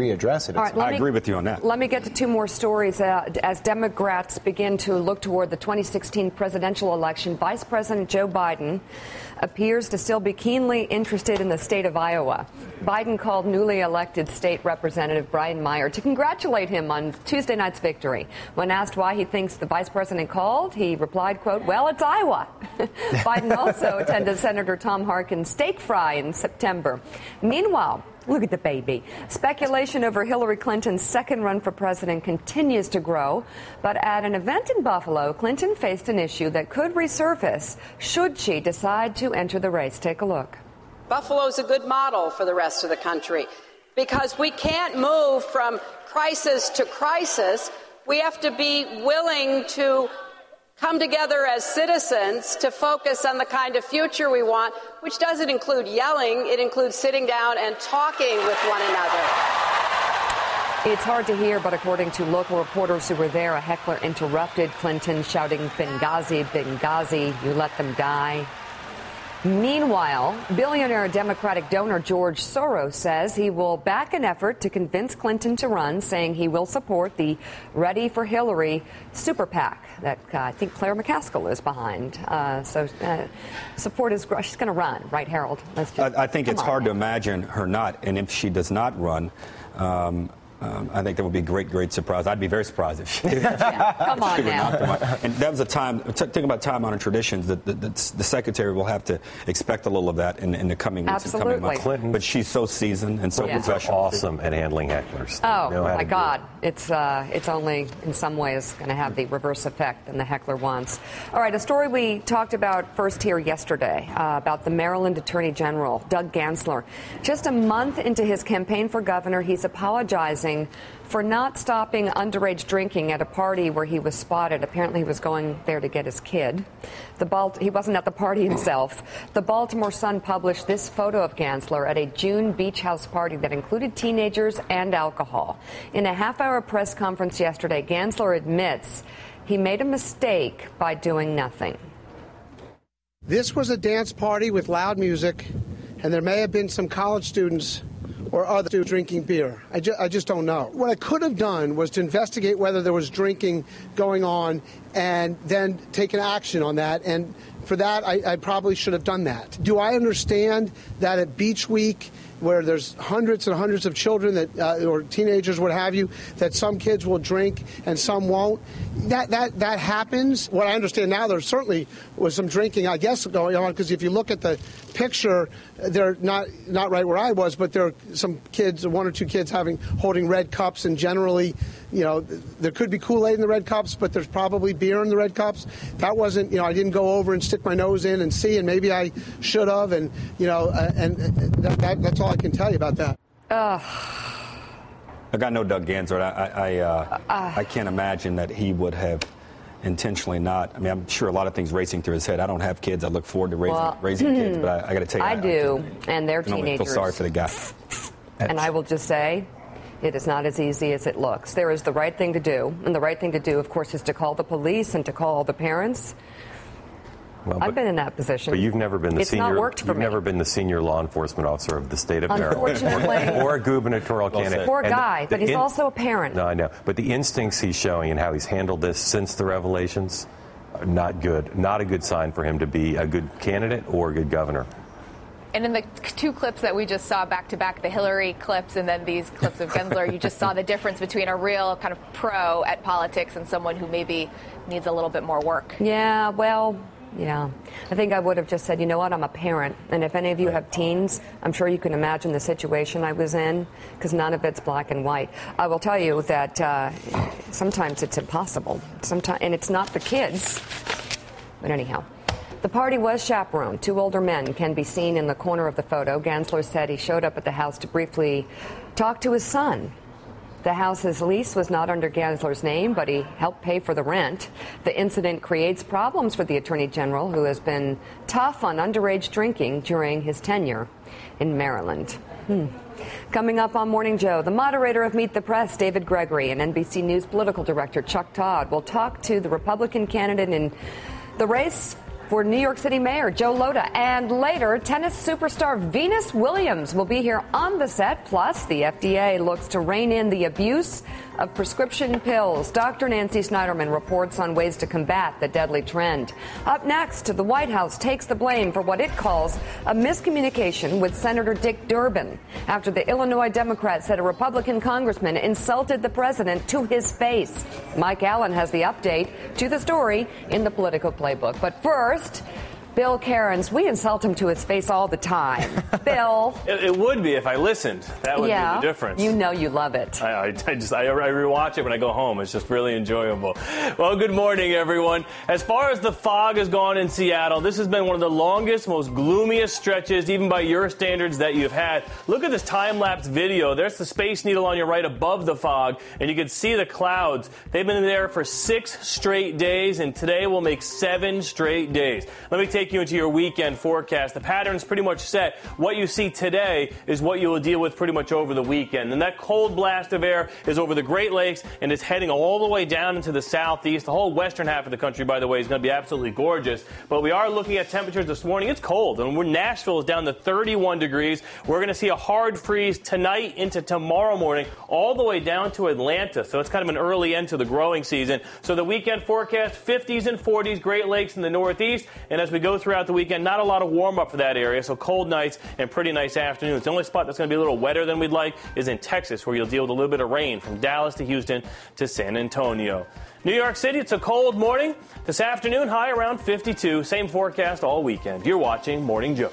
readdress it. Right, I agree with you on that. Let me get to two more stories. As Democrats begin to look toward the 2016 presidential election, Vice President Joe Biden appears to still be keenly interested in the state of Iowa. Biden called newly elected state representative Brian Meyer to congratulate him on Tuesday night's victory. When asked why he thinks the vice president called, he replied, quote, "Well, it's Iowa." Biden also attended Senator Tom Harkin's steak fry in September. Meanwhile, look at the baby. Speculation over Hillary Clinton's second run for president continues to grow. But at an event in Buffalo, Clinton faced an issue that could resurface should she decide to enter the race. Take a look. Buffalo's a good model for the rest of the country because we can't move from crisis to crisis. We have to be willing to come together as citizens to focus on the kind of future we want, which doesn't include yelling. It includes sitting down and talking with one another. It's hard to hear, but according to local reporters who were there, a heckler interrupted Clinton, shouting, "Benghazi, Benghazi, you let them die." Meanwhile, billionaire Democratic donor George Soros says he will back an effort to convince Clinton to run, saying he will support the Ready for Hillary super PAC that I think Claire McCaskill is behind. Support is she's going to run, right, Harold? I think it's hard to imagine her not. And if she does not run, I think that would be a great surprise. I'd be very surprised if she did. Come on now. And that was a time, think about time-honored traditions, that the secretary will have to expect a little of that in the coming weeks and coming months. Clinton, but she's so seasoned and so professional. Awesome at handling hecklers. Oh, my God. It's only in some ways going to have the reverse effect than the heckler wants. All right, a story we talked about first here yesterday about the Maryland Attorney General, Doug Gansler. Just a month into his campaign for governor, he's apologizing for not stopping underage drinking at a party where he was spotted. Apparently he was going there to get his kid. He wasn't at the party himself. The Baltimore Sun published this photo of Gansler at a June beach house party that included teenagers and alcohol. In a half-hour press conference yesterday, Gansler admits he made a mistake by doing nothing. This was a dance party with loud music, and there may have been some college students or others drinking beer. I just don't know. What I could have done was to investigate whether there was drinking going on and then take an action on that. And for that, I probably should have done that. Do I understand that at Beach Week, where there's hundreds and hundreds of children that or teenagers, what have you, that some kids will drink and some won't? That happens. What I understand now, there certainly was some drinking, I guess, going on, because if you look at the picture, they're not right where I was, but there are some kids, one or two kids holding red cups, and generally, there could be Kool-Aid in the red cups, but there's probably beer in the red cups. That wasn't, I didn't go over and stick my nose in and see, and maybe I should have, and that's all I can tell you about that. I got no Doug Gansler. I can't imagine that he would have intentionally not. I mean, I'm sure a lot of things racing through his head. I don't have kids. I look forward to raising kids, but I got to tell you, I do, and they're teenagers. I feel sorry for the guy. And I will just say, it is not as easy as it looks. There is the right thing to do, and the right thing to do, of course, is to call the police and to call the parents. Well, I've been in that position. But you've never been the senior. It's not worked for me. Never been the senior law enforcement officer of the state of Maryland, Unfortunately, or a gubernatorial candidate. Poor guy, but he's also a parent. No, I know. But the instincts he's showing and how he's handled this since the revelations are not good. Not a good sign for him to be a good candidate or a good governor. And in the two clips that we just saw back-to-back, the Hillary clips and then these clips of Gansler, you just saw the difference between a real kind of pro at politics and someone who maybe needs a little bit more work. Yeah, well, yeah. I think I would have just said, you know what, I'm a parent. And if any of you have teens, I'm sure you can imagine the situation I was in, because none of it's black and white. I will tell you that sometimes it's impossible. And it's not the kids. But anyhow. The party was chaperoned. Two older men can be seen in the corner of the photo. Gansler said he showed up at the house to briefly talk to his son. The house's lease was not under Gansler's name, but he helped pay for the rent. The incident creates problems for the Attorney General, who has been tough on underage drinking during his tenure in Maryland. Coming up on Morning Joe, the moderator of Meet the Press, David Gregory, and NBC News political director Chuck Todd will talk to the Republican candidate in the race for New York City Mayor Joe Lhota. And later, tennis superstar Venus Williams will be here on the set. Plus, the FDA looks to rein in the abuse of prescription pills. Dr. Nancy Snyderman reports on ways to combat the deadly trend. Up next, the White House takes the blame for what it calls a miscommunication with Senator Dick Durbin after the Illinois Democrat said a Republican congressman insulted the president to his face. Mike Allen has the update to the story in the Political Playbook. But first, Bill Cairns, we insult him to his face all the time. Bill. It would be if I listened. That would be the difference. You know you love it. I rewatch it when I go home. It's just really enjoyable. Well, good morning, everyone. As far as the fog has gone in Seattle, this has been one of the longest, most gloomiest stretches, even by your standards, that you've had. Look at this time-lapse video. There's the Space Needle on your right above the fog, and you can see the clouds. They've been there for 6 straight days, and today will make 7 straight days. Let me take you into your weekend forecast. The pattern's pretty much set. What you see today is what you will deal with pretty much over the weekend. And that cold blast of air is over the Great Lakes and is heading all the way down into the southeast. The whole western half of the country, by the way, is going to be absolutely gorgeous. But we are looking at temperatures this morning. It's cold. And Nashville is down to 31 degrees. We're going to see a hard freeze tonight into tomorrow morning, all the way down to Atlanta. So it's kind of an early end to the growing season. So the weekend forecast, 50s and 40s, Great Lakes in the northeast. And as we go throughout the weekend, not a lot of warm up for that area, so cold nights and pretty nice afternoons. The only spot that's going to be a little wetter than we'd like is in Texas, where you'll deal with a little bit of rain from Dallas to Houston to San Antonio. New York City, it's a cold morning. This afternoon, high around 52. Same forecast all weekend. You're watching Morning Joe.